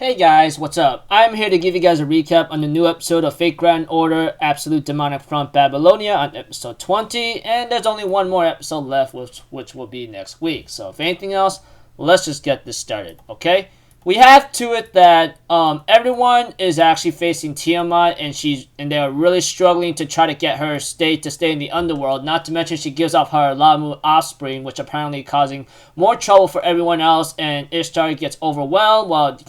Hey guys, what's up? I'm here to give you guys a recap on the new episode of Fate Grand Order Absolute Demonic Front Babylonia on episode 20, and there's only one more episode left, which will be next week. So if anything else, let's just get this started, okay? We have to it that everyone is actually facing Tiamat, and they're really struggling to try to get her to stay in the underworld. Not to mention she gives off her Lamu offspring, which apparently causing more trouble for everyone else, and Ishtar gets overwhelmed while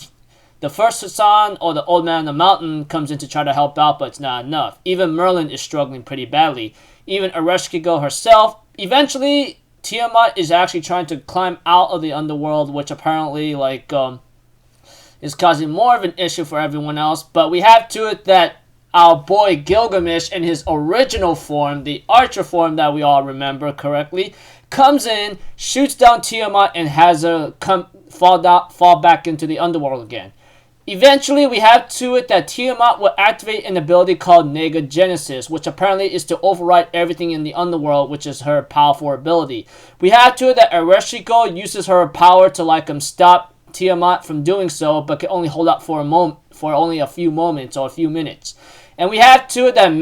the first Hassan, or the old man on the mountain, comes in to try to help out, but it's not enough. Even Merlin is struggling pretty badly. Even Ereshkigal herself. Eventually, Tiamat is actually trying to climb out of the underworld, which apparently, is causing more of an issue for everyone else. But we have to it that our boy Gilgamesh, in his original form, the archer form that we all remember correctly, comes in, shoots down Tiamat, and has her fall back into the underworld again. Eventually, we have to it that Tiamat will activate an ability called Negagenesis, which apparently is to override everything in the underworld, which is her powerful ability. We have to it that Ereshkigal uses her power to stop Tiamat from doing so, but can only hold out for only a few moments or a few minutes. And we have to it that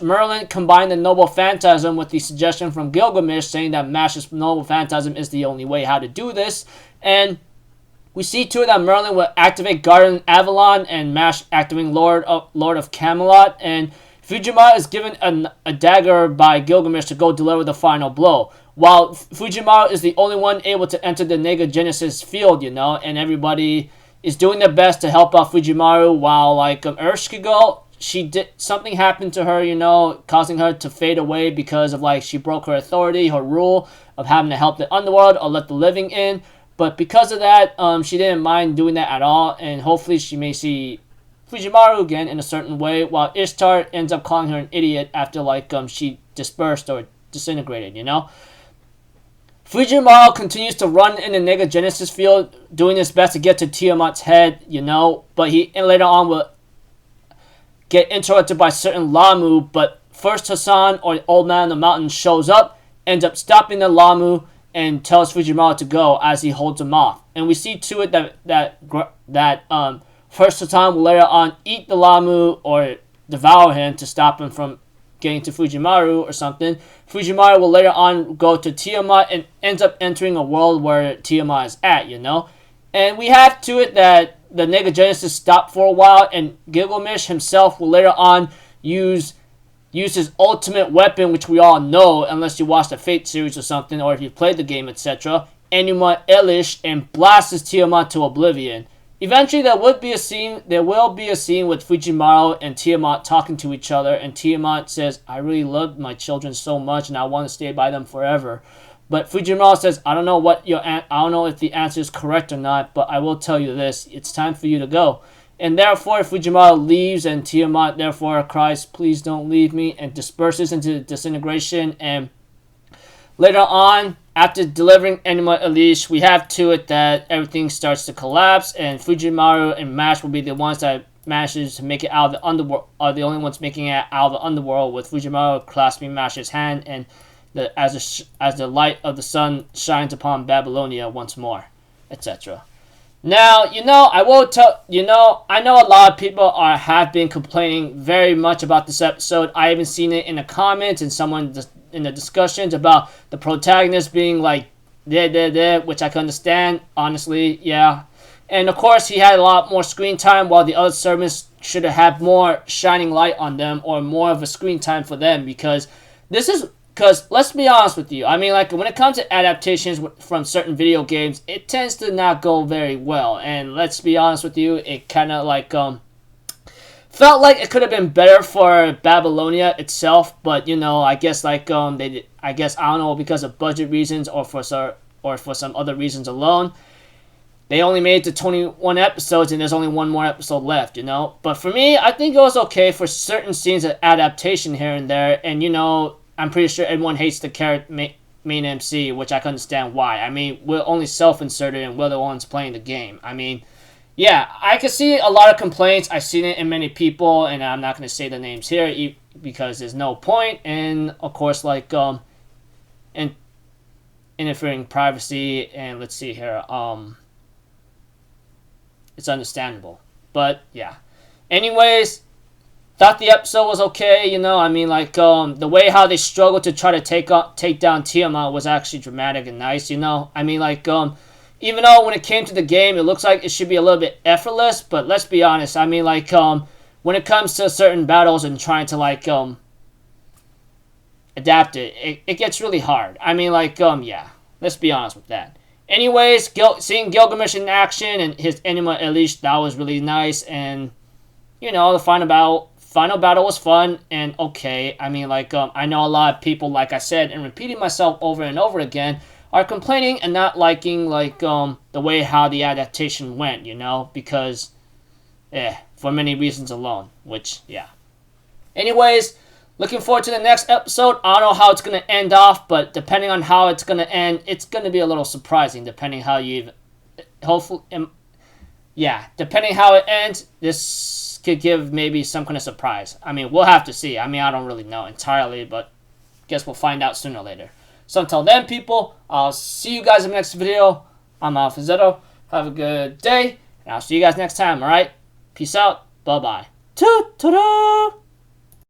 Merlin combined the Noble Phantasm with the suggestion from Gilgamesh saying that Mash's Noble Phantasm is the only way how to do this. And we see to it that Merlin will activate Garden Avalon and Mash activating Lord of Camelot, and Fujimaru is given a dagger by Gilgamesh to go deliver the final blow. While Fujimaru is the only one able to enter the Negagenesis field, and everybody is doing their best to help out Fujimaru, while Ereshkigal, something happened to her, causing her to fade away because of she broke her authority, her rule of having to help the underworld or let the living in. But because of that, she didn't mind doing that at all, and hopefully she may see Fujimaru again in a certain way, while Ishtar ends up calling her an idiot after she dispersed or disintegrated, Fujimaru continues to run in the Negagenesis field, doing his best to get to Tiamat's head, but he later on will get interrupted by certain Lamu, but first Hassan, or the old man on the mountain, shows up, ends up stopping the Lamu, and tells Fujimaru to go as he holds him off. And we see to it that first Hassan will later on eat the Lamu or devour him to stop him from getting to Fujimaru or something. Fujimaru will later on go to Tiamat and ends up entering a world where Tiamat is at, And we have to it that the Negagenesis stopped for a while, and Gilgamesh himself will later on use his ultimate weapon, which we all know, unless you watch the Fate series or something, or if you played the game, etc., Enuma Elish, and blasts Tiamat to oblivion. Eventually, there will be a scene with Fujimaru and Tiamat talking to each other, and Tiamat says, "I really love my children so much, and I want to stay by them forever." But Fujimaru says, "I don't know if the answer is correct or not, but I will tell you this: it's time for you to go." And therefore, Fujimaru leaves, and Tiamat therefore cries, "Please don't leave me," and disperses into disintegration. And later on, after delivering Enuma Elish, we have to it that everything starts to collapse, and Fujimaru and Mash will be the ones that manages to make it out of the underworld, are the only ones making it out of the underworld, with Fujimaru clasping Mash's hand, and as the light of the sun shines upon Babylonia once more, etc. Now, I will tell, I know a lot of people have been complaining very much about this episode. I even seen it in the comments and someone in the discussions about the protagonist being which I can understand, honestly, yeah. And of course, he had a lot more screen time, while the other servants should have had more shining light on them, or more of a screen time for them, because let's be honest with you, when it comes to adaptations from certain video games, it tends to not go very well. And let's be honest with you, it kind of felt like it could have been better for Babylonia itself, but I guess I don't know, because of budget reasons or for some other reasons alone, they only made it to 21 episodes, and there's only one more episode left, But for me, I think it was okay for certain scenes of adaptation here and there, and I'm pretty sure everyone hates the main MC, which I can understand why. We're only self-inserted, and we're the ones playing the game. Yeah, I can see a lot of complaints. I've seen it in many people, and I'm not going to say the names here because there's no point. And of course, interfering privacy. And let's see here. it's understandable. But yeah. Anyways, thought the episode was okay, you know. I mean, like, the way how they struggled to try to take down Tiamat was actually dramatic and nice, you know. I mean, like, even though when it came to the game, it looks like it should be a little bit effortless, but let's be honest. I mean, like, when it comes to certain battles and trying to, like, adapt it gets really hard. I mean, like, yeah, let's be honest with that. Anyways, seeing Gilgamesh in action and his Enema Elish, that was really nice, and, you know, the final battle was fun and okay. I mean, like, I know a lot of people, like I said, and repeating myself over and over again, are complaining and not liking, like, the way how the adaptation went, you know, because, for many reasons alone, which, yeah. Anyways, looking forward to the next episode. I don't know how it's going to end off, but depending on how it's going to end, it's going to be a little surprising, depending how you, hopefully, yeah, depending how it ends, this could give maybe some kind of surprise. I mean, we'll have to see. I mean, I don't really know entirely, but guess we'll find out sooner or later. So until then, people, I'll see you guys in the next video. I'm Episde. Have a good day, and I'll see you guys next time, alright? Peace out. Bye-bye. Ta-ta-da!